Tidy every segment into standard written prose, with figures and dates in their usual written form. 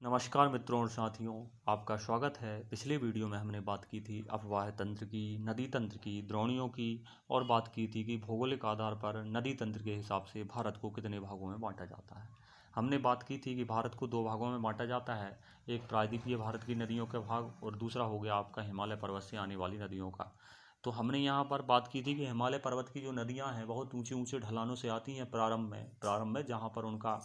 नमस्कार मित्रों और साथियों, आपका स्वागत है। पिछले वीडियो में हमने बात की थी अपवाह तंत्र की, नदी तंत्र की, द्रोणियों की और बात की थी कि भौगोलिक आधार पर नदी तंत्र के हिसाब से भारत को कितने भागों में बांटा जाता है। हमने बात की थी कि भारत को दो भागों में बांटा जाता है, एक प्रायद्वीपीय भारत की नदियों का भाग और दूसरा हो गया आपका हिमालय पर्वत से आने वाली नदियों का। तो हमने यहाँ पर बात की थी कि हिमालय पर्वत की जो नदियाँ हैं बहुत ऊंचे ऊंचे ढलानों से आती हैं प्रारंभ में जहाँ पर उनका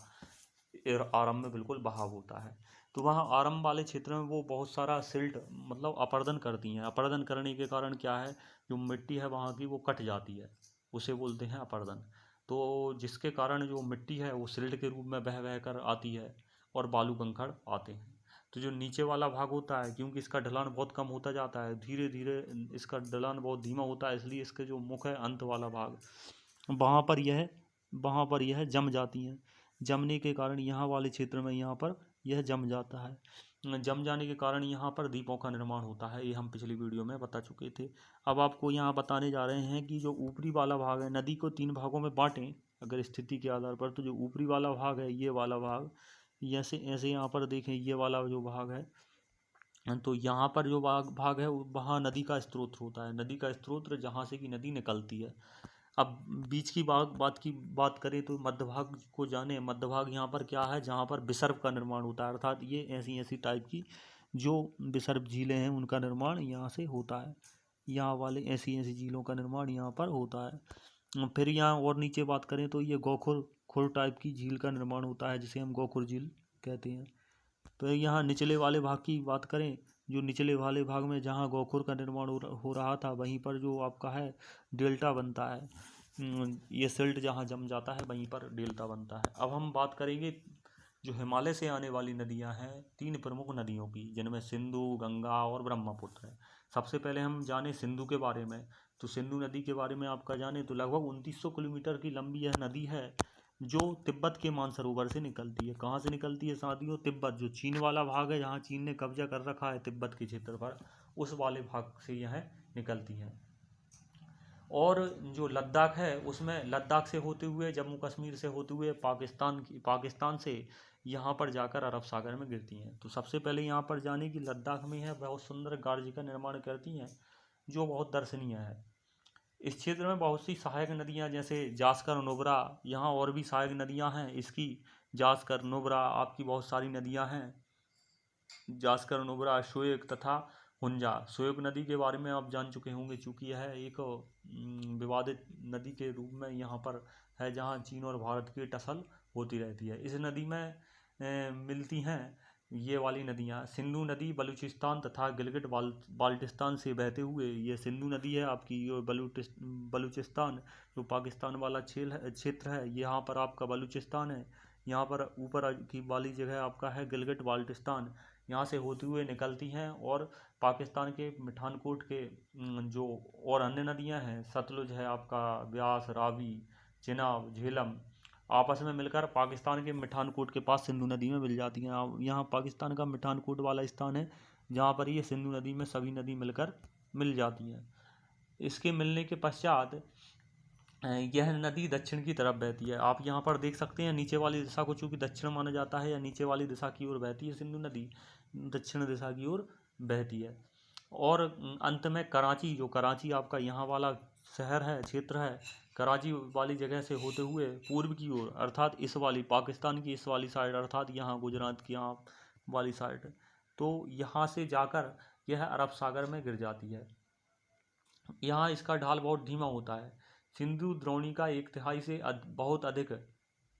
आरंभ में बिल्कुल बहाव होता है। तो वहाँ आरंभ वाले क्षेत्र में वो बहुत सारा सिल्ट मतलब अपर्दन करती हैं। अपर्दन करने के कारण क्या है, जो मिट्टी है वहाँ की वो कट जाती है, उसे बोलते हैं अपर्दन। तो जिसके कारण जो मिट्टी है वो सिल्ट के रूप में बह बह कर आती है और बालू कंकड़ आते हैं। तो जो नीचे वाला भाग होता है, क्योंकि इसका ढलान बहुत कम होता जाता है, धीरे धीरे इसका ढलान बहुत धीमा होता है, इसलिए इसके जो मुख है अंत वाला भाग वहाँ पर यह वहाँ पर यह जम जाती हैं। जमने के कारण यहाँ वाले क्षेत्र में यहाँ पर यह जम जाता है। जम जाने के कारण यहाँ पर द्वीपों का निर्माण होता है, ये हम पिछली वीडियो में बता चुके थे। अब आपको यहाँ बताने जा रहे हैं कि जो ऊपरी वाला भाग है, नदी को 3 भागों में बांटें अगर स्थिति के आधार पर, तो जो ऊपरी वाला भाग है, ये वाला भाग, ऐसे ऐसे यहाँ पर देखें, ये वाला जो भाग है, तो यहाँ पर जो भाग है वहाँ नदी का स्रोत होता है। नदी का स्रोत जहाँ से कि नदी निकलती है। अब बीच की बात करें तो मध्य भाग को जाने। मध्य भाग यहाँ पर क्या है, जहाँ पर विसर्प का निर्माण होता है, अर्थात ये ऐसी ऐसी टाइप की जो विसर्प झीलें हैं उनका निर्माण यहाँ से होता है। यहाँ वाले ऐसी ऐसी झीलों का निर्माण यहाँ पर होता है। फिर यहाँ और नीचे बात करें तो ये गोखुर खुर टाइप की झील का निर्माण होता है, जिसे हम गोखुर झील कहते हैं। तो यहाँ निचले वाले भाग की बात करें, जो निचले वाले भाग में जहाँ गोखुर का निर्माण हो रहा था, वहीं पर जो आपका है डेल्टा बनता है। ये सिल्ट जहाँ जम जाता है वहीं पर डेल्टा बनता है। अब हम बात करेंगे जो हिमालय से आने वाली नदियाँ हैं, 3 प्रमुख नदियों की, जिनमें सिंधु, गंगा और ब्रह्मपुत्र है। सबसे पहले हम जाने सिंधु के बारे में। तो सिंधु नदी के बारे में आपका जाने तो लगभग 2900 किलोमीटर की लंबी यह नदी है, जो तिब्बत के मानसरोवर से निकलती है। कहाँ से निकलती है साथियों? तिब्बत, जो चीन वाला भाग है, जहाँ चीन ने कब्जा कर रखा है तिब्बत के क्षेत्र पर, उस वाले भाग से यह निकलती है। और जो लद्दाख है, उसमें लद्दाख से होते हुए, जम्मू कश्मीर से होते हुए पाकिस्तान से यहाँ पर जाकर अरब सागर में गिरती हैं। तो सबसे पहले यहाँ पर जाने की लद्दाख में है, बहुत सुंदर गार्ज का निर्माण करती हैं, जो बहुत दर्शनीय है। इस क्षेत्र में बहुत सी सहायक नदियाँ, जैसे जास्कर, नुब्रा, यहाँ और भी सहायक नदियाँ हैं इसकी। जास्कर, नुब्रा आपकी बहुत सारी नदियाँ हैं। जास्कर, नुब्रा, शोयक तथा हुंजा। शोयक नदी के बारे में आप जान चुके होंगे, चूँकि यह एक विवादित नदी के रूप में यहाँ पर है, जहाँ चीन और भारत की टसल होती रहती है। इस नदी में मिलती हैं ये वाली नदियाँ। सिंधु नदी बलूचिस्तान तथा गिलगिट बाल्टिस्तान से बहते हुए, ये सिंधु नदी है आपकी, ये बलूचिस्तान जो पाकिस्तान वाला क्षेत्र है, यहाँ पर आपका बलूचिस्तान है। यहाँ पर ऊपर की वाली जगह आपका है गिलगिट बाल्टिस्तान। यहाँ से होते हुए निकलती हैं और पाकिस्तान के मिठानकोट के जो और अन्य नदियाँ हैं, सतलुज है आपका, ब्यास, रावी, चिनाब, झेलम, आपस में मिलकर पाकिस्तान के मिठानकोट के पास सिंधु नदी में मिल जाती हैं। यहाँ पाकिस्तान का मिठानकोट वाला स्थान है, जहाँ पर ये सिंधु नदी में सभी नदी मिलकर मिल जाती हैं। इसके मिलने के पश्चात यह नदी दक्षिण की तरफ बहती है। आप यहाँ पर देख सकते हैं नीचे वाली दिशा को चूँकि दक्षिण माना जाता है, या नीचे वाली दिशा की ओर बहती है सिंधु नदी, दक्षिण दिशा की ओर बहती है। और अंत में कराची, जो कराची आपका यहाँ वाला शहर है, क्षेत्र है, कराची वाली जगह से होते हुए पूर्व की ओर, अर्थात इस वाली पाकिस्तान की इस वाली साइड, अर्थात यहाँ गुजरात की यहाँ वाली साइड, तो यहाँ से जाकर यह अरब सागर में गिर जाती है। यहाँ इसका ढाल बहुत धीमा होता है। सिंधु द्रोणी का 1/3 से बहुत अधिक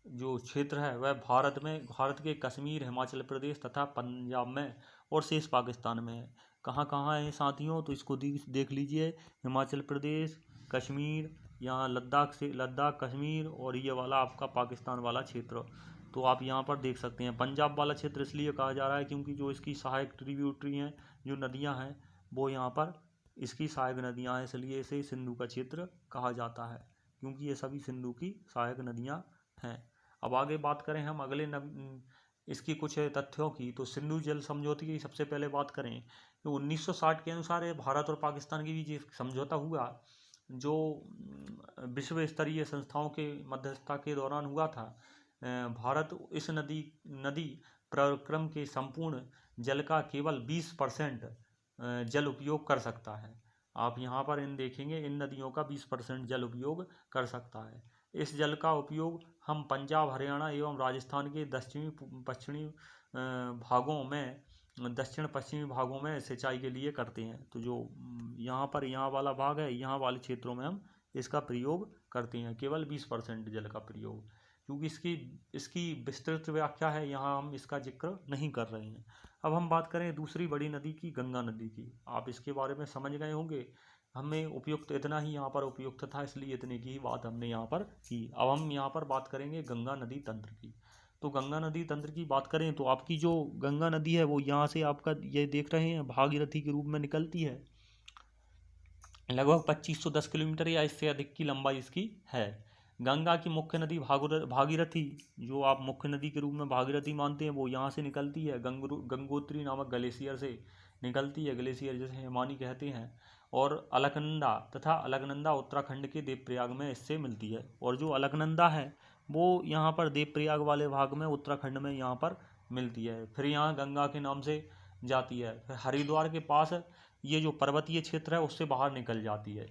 जो क्षेत्र है वह भारत के कश्मीर, हिमाचल प्रदेश तथा पंजाब में और शेष पाकिस्तान में है। कहाँ कहाँ है साथियों? तो इसको देख लीजिए, हिमाचल प्रदेश, कश्मीर, यहाँ लद्दाख, कश्मीर, और ये वाला आपका पाकिस्तान वाला क्षेत्र। तो आप यहाँ पर देख सकते हैं पंजाब वाला क्षेत्र इसलिए कहा जा रहा है क्योंकि जो इसकी सहायक ट्रिब्यूटरी हैं, जो नदियाँ हैं, वो यहाँ पर इसकी सहायक नदियाँ हैं, इसलिए इसे सिंधु का क्षेत्र कहा जाता है, क्योंकि ये सभी सिंधु की सहायक नदियाँ हैं। अब आगे बात करें हम इसकी कुछ तथ्यों की, तो सिंधु जल समझौते की सबसे पहले बात करें तो 1960 के अनुसार ये भारत और पाकिस्तान के बीच एक समझौता हुआ, जो विश्व स्तरीय संस्थाओं के मध्यस्थता के दौरान हुआ था। भारत इस नदी प्रक्रम के संपूर्ण जल का केवल 20% जल उपयोग कर सकता है। आप यहाँ पर इन देखेंगे, इन नदियों का 20% जल उपयोग कर सकता है। इस जल का उपयोग हम पंजाब, हरियाणा एवं राजस्थान के दक्षिणी पश्चिमी भागों में सिंचाई के लिए करते हैं। तो जो यहाँ वाला भाग है, यहाँ वाले क्षेत्रों में हम इसका प्रयोग करते हैं, केवल 20% जल का प्रयोग, क्योंकि इसकी विस्तृत व्याख्या है, यहाँ हम इसका जिक्र नहीं कर रहे हैं। अब हम बात करें दूसरी बड़ी नदी की, गंगा नदी की। आप इसके बारे में समझ गए होंगे, हमें उपयुक्त इतना ही यहाँ पर उपयुक्त था, इसलिए इतने की ही बात हमने यहाँ पर की। अब हम यहाँ पर बात करेंगे गंगा नदी तंत्र की। तो गंगा नदी तंत्र की बात करें तो आपकी जो गंगा नदी है वो यहाँ से आपका ये देख रहे हैं भागीरथी के रूप में निकलती है। लगभग 2510 किलोमीटर या इससे अधिक की लंबाई इसकी है। गंगा की मुख्य नदी भागीरथी, जो आप मुख्य नदी के रूप में भागीरथी मानते हैं, वो यहाँ से निकलती है, गंगोत्री नामक ग्लेशियर से निकलती है, ग्लेशियर जिसे हिमानी कहते हैं। और अलकनंदा उत्तराखंड के देवप्रयाग में इससे मिलती है। और जो अलकनंदा है वो यहाँ पर देवप्रयाग वाले भाग में उत्तराखंड में यहाँ पर मिलती है। फिर यहाँ गंगा के नाम से जाती है। फिर हरिद्वार के पास ये जो पर्वतीय क्षेत्र है उससे बाहर निकल जाती है।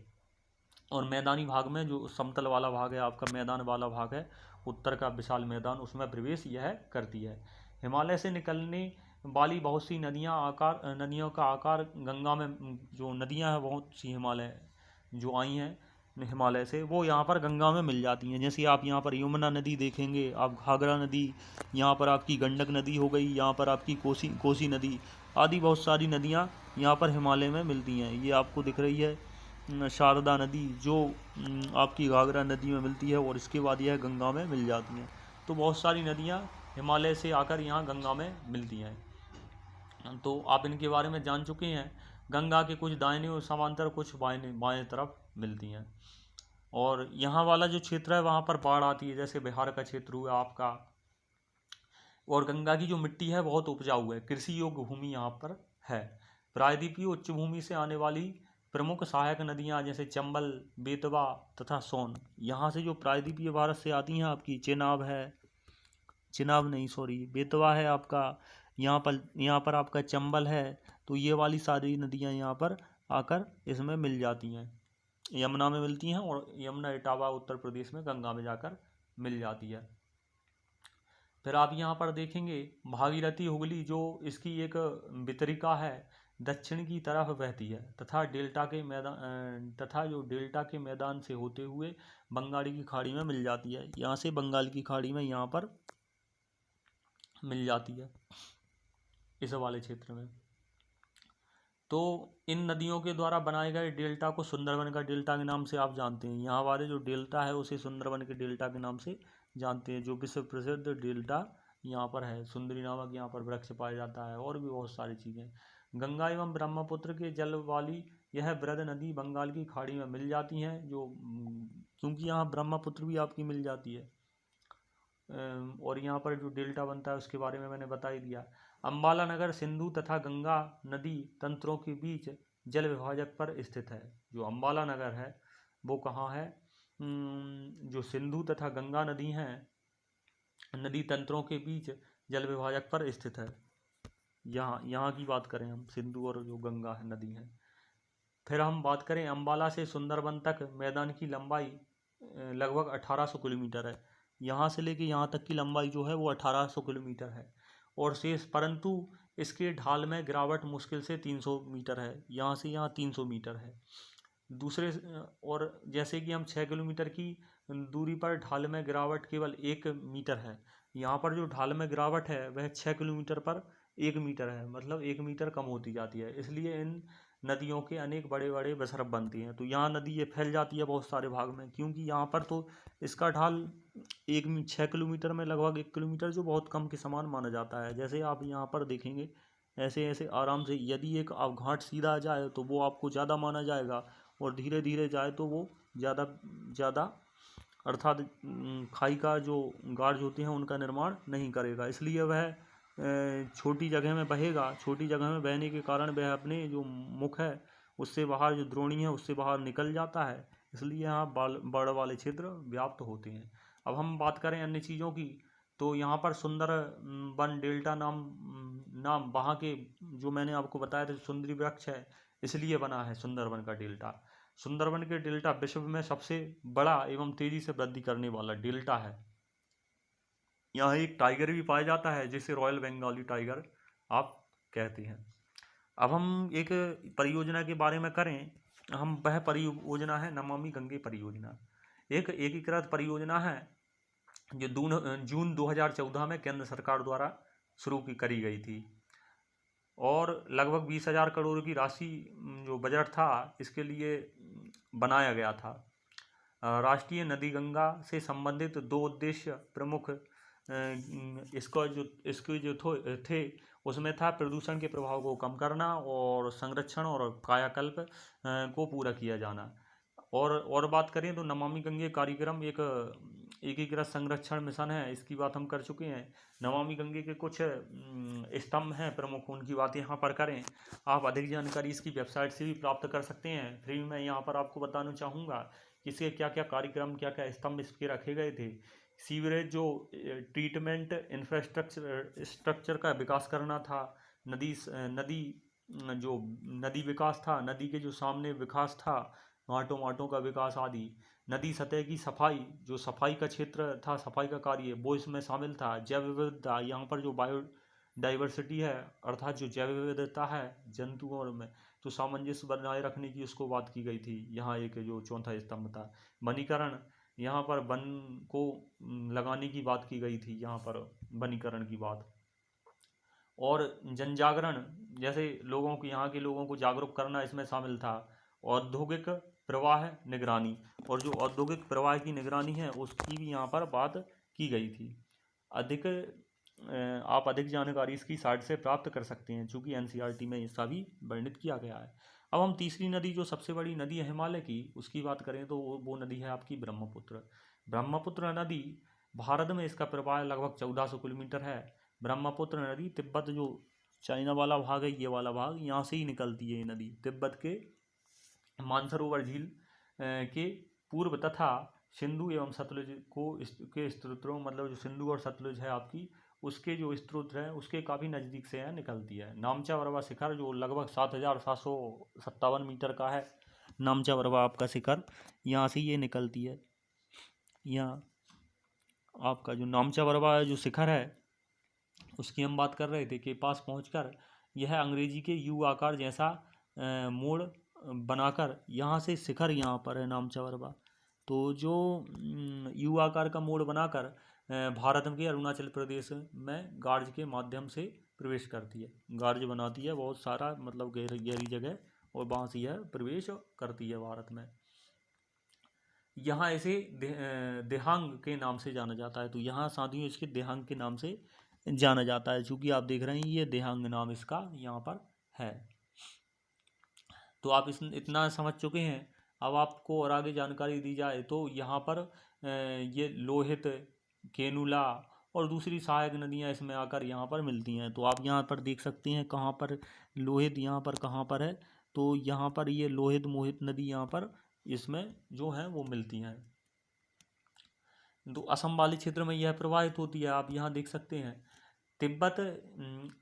और मैदानी भाग में, जो समतल वाला भाग है आपका, मैदान वाला भाग है, उत्तर का विशाल मैदान, उसमें प्रवेश यह करती है। हिमालय से निकलने वाली बहुत सी नदियों का आकार गंगा में, जो नदियां हैं बहुत सी हिमालय जो आई हैं हिमालय से, वो यहाँ पर गंगा में मिल जाती हैं। जैसे आप यहाँ पर यमुना नदी देखेंगे, आप घाघरा नदी, यहाँ पर आपकी गंडक नदी हो गई, यहाँ पर आपकी कोसी नदी आदि बहुत सारी नदियाँ यहाँ पर हिमालय में मिलती हैं। ये आपको दिख रही है शारदा नदी, जो आपकी घाघरा नदी में मिलती है, और इसके बाद यह गंगा में मिल जाती हैं। तो बहुत सारी नदियाँ हिमालय से आकर यहाँ गंगा में मिलती हैं। तो आप इनके बारे में जान चुके हैं। गंगा के कुछ दाहिने और समांतर, कुछ बाएं तरफ मिलती हैं। और यहाँ वाला जो क्षेत्र है वहाँ पर बाढ़ आती है, जैसे बिहार का क्षेत्र हुआ आपका। और गंगा की जो मिट्टी है बहुत उपजाऊ है, कृषि योग्य भूमि यहाँ पर है। प्रायद्वीपीय उच्च भूमि से आने वाली प्रमुख सहायक नदियाँ जैसे चंबल, बेतवा तथा सोन, यहाँ से जो प्रायद्वीपीय भारत से आती हैं आपकी बेतवा है आपका, यहाँ पर आपका चंबल है। तो ये वाली सारी नदियाँ यहाँ पर आकर इसमें मिल जाती हैं, यमुना में मिलती हैं, और यमुना इटावा उत्तर प्रदेश में गंगा में जाकर मिल जाती है। फिर आप यहाँ पर देखेंगे भागीरथी हुगली, जो इसकी एक वितरिका है, दक्षिण की तरफ बहती है तथा जो डेल्टा के मैदान से होते हुए बंगाल की खाड़ी में मिल जाती है। यहाँ से बंगाल की खाड़ी में यहाँ पर मिल जाती है, इस वाले क्षेत्र में। तो इन नदियों के द्वारा बनाए गए डेल्टा को सुंदरबन का डेल्टा के नाम से आप जानते हैं। यहाँ वाले जो डेल्टा है उसे सुंदरबन के डेल्टा के नाम से जानते हैं। जो विश्व प्रसिद्ध डेल्टा यहाँ पर है, सुंदरी नामक यहाँ पर वृक्ष पाया जाता है, और भी बहुत सारी चीज़ें। गंगा एवं ब्रह्मपुत्र के जल वाली यह वृहद नदी बंगाल की खाड़ी में मिल जाती हैं, जो क्योंकि यहाँ ब्रह्मपुत्र भी आपकी मिल जाती है। और यहाँ पर जो डेल्टा बनता है उसके बारे में मैंने बता ही दिया। अम्बाला नगर सिंधु तथा गंगा नदी तंत्रों के बीच जल विभाजक पर स्थित है। जो अम्बाला नगर है वो कहाँ है? जो सिंधु तथा गंगा नदी हैं, नदी तंत्रों के बीच जल विभाजक पर स्थित है। यहाँ की बात करें हम, सिंधु और जो गंगा है नदी है। फिर हम बात करें अम्बाला से सुंदरबन तक मैदान की लंबाई लगभग 1800 किलोमीटर है। यहाँ से लेके यहाँ तक की लंबाई जो है वो 1800 किलोमीटर है। और शेष, परंतु इसके ढाल में गिरावट मुश्किल से 300 मीटर है। यहाँ से यहाँ 300 मीटर है। दूसरे, और जैसे कि हम 6 किलोमीटर की दूरी पर ढाल में गिरावट केवल 1 मीटर है, यहाँ पर जो ढाल में गिरावट है वह 6 किलोमीटर पर 1 मीटर है, मतलब 1 मीटर कम होती जाती है। इसलिए इन नदियों के अनेक बड़े बड़े बसरफ बनती हैं। तो यहाँ नदी ये फैल जाती है बहुत सारे भाग में, क्योंकि यहाँ पर तो इसका ढाल 6 किलोमीटर में लगभग 1 किलोमीटर, जो बहुत कम के समान माना जाता है। जैसे आप यहाँ पर देखेंगे, ऐसे ऐसे आराम से, यदि एक आप घाट सीधा जाए तो वो आपको ज़्यादा माना जाएगा, और धीरे धीरे जाए तो वो ज़्यादा अर्थात खाई का जो गार्ज होते हैं उनका निर्माण नहीं करेगा। इसलिए वह छोटी जगह में बहेगा। छोटी जगह में बहने के कारण वह अपने जो मुख है उससे बाहर, जो द्रोणी है उससे बाहर निकल जाता है। इसलिए यहाँ बाढ़ वाले क्षेत्र व्याप्त होते हैं। अब हम बात करें अन्य चीज़ों की, तो यहाँ पर सुंदर वन डेल्टा नाम वहाँ के जो मैंने आपको बताया था सुंदरी वृक्ष है, इसलिए बना है सुंदरवन का डेल्टा। सुंदरवन के डेल्टा विश्व में सबसे बड़ा एवं तेजी से वृद्धि करने वाला डेल्टा है। यहाँ एक टाइगर भी पाया जाता है जिसे रॉयल बंगाली टाइगर आप कहते हैं। अब हम एक परियोजना के बारे में करें, हम वह परियोजना है नमामि गंगे परियोजना। एक एकीकृत परियोजना है जो जून 2014 में केंद्र सरकार द्वारा शुरू करी गई थी और लगभग 20,000 करोड़ की राशि जो बजट था इसके लिए बनाया गया था। राष्ट्रीय नदी गंगा से संबंधित 2 उद्देश्य प्रमुख इसके जो थे उसमें था प्रदूषण के प्रभाव को कम करना और संरक्षण और कायाकल्प को पूरा किया जाना। और बात करें तो नमामि गंगे कार्यक्रम एक एकीकृत संरक्षण मिशन है, इसकी बात हम कर चुके हैं। नमामि गंगे के कुछ स्तंभ हैं प्रमुख, उनकी बात यहाँ पर करें। आप अधिक जानकारी इसकी वेबसाइट से भी प्राप्त कर सकते हैं। फिर मैं यहाँ पर आपको बताना चाहूँगा कि इसके क्या क्या कार्यक्रम क्या क्या स्तंभ इसके रखे गए थे। सीवरेज जो ट्रीटमेंट इंफ्रास्ट्रक्चर का विकास करना था, नदी विकास था, नदी के जो सामने विकास था, माटों का विकास आदि। नदी सतह की सफाई, जो सफाई का क्षेत्र था, सफाई का कार्य वो इसमें शामिल था। जैव विविधता, यहाँ पर जो बायो डाइवर्सिटी है अर्थात जो जैव विविधता है जंतुओं में, तो सामंजस्य बनाए रखने की उसको बात की गई थी। यहाँ एक जो चौथा स्तंभ था वनीकरण, यहाँ पर वन को लगाने की बात की गई थी, यहाँ पर वनीकरण की बात। और जन जागरण, जैसे लोगों को, यहाँ के लोगों को जागरूक करना इसमें शामिल था। औद्योगिक प्रवाह निगरानी, और जो औद्योगिक प्रवाह की निगरानी है उसकी भी यहाँ पर बात की गई थी। आप अधिक जानकारी इसकी साइट से प्राप्त कर सकते हैं, चूँकि एनसीईआरटी में इसका भी वर्णित किया गया है। अब हम तीसरी नदी, जो सबसे बड़ी नदी है हिमालय की, उसकी बात करें तो वो नदी है आपकी ब्रह्मपुत्र। ब्रह्मपुत्र नदी भारत में इसका प्रवाह लगभग 1400 किलोमीटर है। ब्रह्मपुत्र नदी तिब्बत, जो चाइना वाला भाग है, ये वाला भाग, यहाँ से ही निकलती है ये नदी। तिब्बत के मानसरोवर झील के पूर्व तथा सिंधु एवं सतलुज के स्त्रोतों, मतलब जो सिंधु और सतलुज है आपकी, उसके जो स्त्रोत हैं उसके काफ़ी नज़दीक से यहाँ निकलती है। नामचा बरवा शिखर जो लगभग 7,757 मीटर का है, नामचा बरवा आपका शिखर, यहाँ से ये निकलती है। यहाँ आपका जो नामचा बरवा जो शिखर है उसकी हम बात कर रहे थे कि पास पहुंचकर यह अंग्रेजी के यू आकार जैसा मोड़ बनाकर, यहाँ से शिखर यहाँ पर है नामचा बरवा, तो जो यू आकार का मोड़ बनाकर भारत के अरुणाचल प्रदेश में गार्ज के माध्यम से प्रवेश करती है। गार्ज बनाती है बहुत सारा, मतलब गहरी जगह, और वहाँ से यह प्रवेश करती है भारत में। यहाँ इसे देहांग के नाम से जाना जाता है, तो यहाँ साथियों इसके देहांग के नाम से जाना जाता है, चूँकि आप देख रहे हैं ये देहांग नाम इसका यहाँ पर है। तो आप इतना समझ चुके हैं। अब आपको और आगे जानकारी दी जाए तो यहाँ पर ये लोहित, केनुला और दूसरी सहायक नदियाँ इसमें आकर यहाँ पर मिलती हैं। तो आप यहाँ पर देख सकते हैं कहाँ पर लोहित, यहाँ पर कहाँ पर है, तो यहाँ पर ये लोहित मोहित नदी यहाँ पर इसमें जो है वो मिलती हैं। तो असम वाले क्षेत्र में यह प्रवाहित होती है, आप यहाँ देख सकते हैं। तिब्बत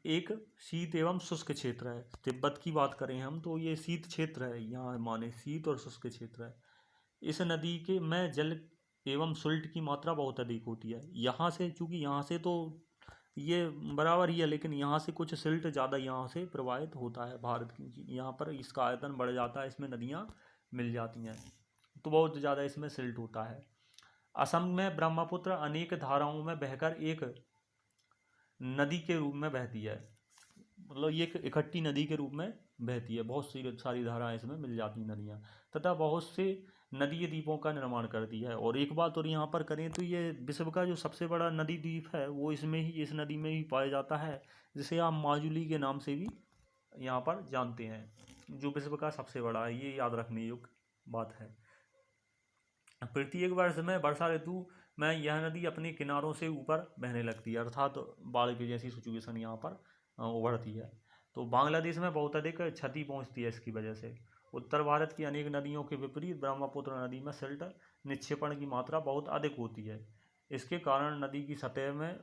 एक शीत एवं शुष्क क्षेत्र है। तिब्बत की बात करें हम तो ये शीत क्षेत्र है, यहाँ माने शीत और शुष्क क्षेत्र है। इस नदी के में जल एवं सुल्ट की मात्रा बहुत अधिक होती है। यहाँ से, चूँकि यहाँ से तो ये बराबर ही है, लेकिन यहाँ से कुछ सिल्ट ज़्यादा यहाँ से प्रवाहित होता है भारत की, यहाँ पर इसका आयतन बढ़ जाता है, इसमें नदियाँ मिल जाती हैं, तो बहुत ज़्यादा इसमें सिल्ट होता है। असम में ब्रह्मपुत्र अनेक धाराओं में बहकर एक नदी के रूप में बहती है, मतलब ये एक इकट्ठी नदी के रूप में बहती है। बहुत सारी धाराएं इसमें मिल जाती हैं नदियाँ, तथा बहुत से नदी द्वीपों का निर्माण करती है। और एक बात और यहाँ पर करें तो ये विश्व का जो सबसे बड़ा नदी द्वीप है वो इसमें ही, इस नदी में ही पाया जाता है, जिसे आप माजुली के नाम से भी यहाँ पर जानते हैं, जो विश्व का सबसे बड़ा है। ये याद रखने योग्य बात है। प्रत्येक वर्ष में वर्षा ऋतु में यह नदी अपने किनारों से ऊपर बहने लगती है, अर्थात बाढ़ की जैसी सिचुएशन यहाँ पर उभरती है। तो बांग्लादेश में बहुत अधिक क्षति पहुँचती है इसकी वजह से। उत्तर भारत की अनेक नदियों के विपरीत ब्रह्मपुत्र नदी में सिल्ट निक्षेपण की मात्रा बहुत अधिक होती है। इसके कारण नदी की सतह में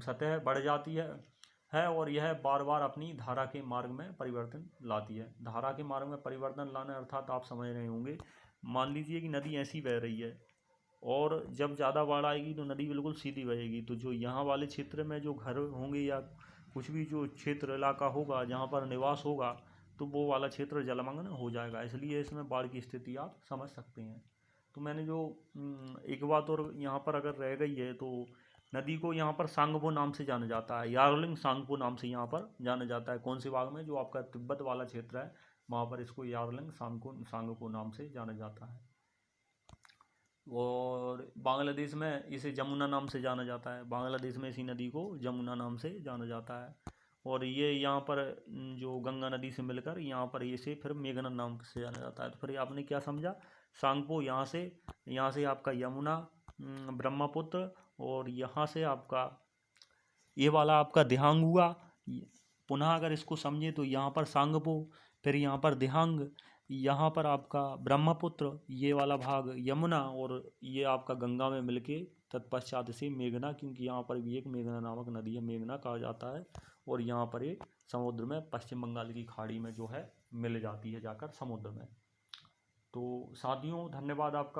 सतह बढ़ जाती है और यह बार बार अपनी धारा के मार्ग में परिवर्तन लाती है। धारा के मार्ग में परिवर्तन लाना अर्थात आप समझ रहे होंगे, मान लीजिए कि नदी ऐसी बह रही है और जब ज़्यादा बाढ़ आएगी तो नदी बिल्कुल सीधी बहेगी, तो जो यहाँ वाले क्षेत्र में जो घर होंगे या कुछ भी जो क्षेत्र इलाका होगा जहाँ पर निवास होगा तो वो वाला क्षेत्र जलमग्न हो जाएगा। इसलिए इसमें बाढ़ की स्थिति आप समझ सकते हैं। तो मैंने जो एक बात और यहाँ पर अगर रह गई है, तो नदी को यहाँ पर सांगपो नाम से जाना जाता है, यार्लिंग सांगपो नाम से यहाँ पर जाना जाता है। कौन से भाग में? जो आपका तिब्बत वाला क्षेत्र है वहाँ पर इसको यार्लिंग सांगपो नाम से जाना जाता है। और बांग्लादेश में इसे जमुना नाम से जाना जाता है। बांग्लादेश में इसी नदी को जमुना नाम से जाना जाता है। और ये यहाँ पर जो गंगा नदी से मिलकर यहाँ पर इसे फिर मेघना नाम से जाना जाता है। तो फिर आपने क्या समझा? सांगपो यहाँ से आपका यमुना, ब्रह्मपुत्र, और यहाँ से आपका ये वाला आपका दिहांग हुआ। पुनः अगर इसको समझे तो यहाँ पर सांगपो, फिर यहाँ पर दिहांग, यहाँ पर आपका ब्रह्मपुत्र, ये वाला भाग यमुना, और ये आपका गंगा में मिलके तत्पश्चात इसे मेघना, क्योंकि यहाँ पर भी एक मेघना नामक नदी है, मेघना कहा जाता है। और यहाँ पर एक समुद्र में पश्चिम बंगाल की खाड़ी में जो है मिल जाती है जाकर समुद्र में। तो साथियों, धन्यवाद आपका।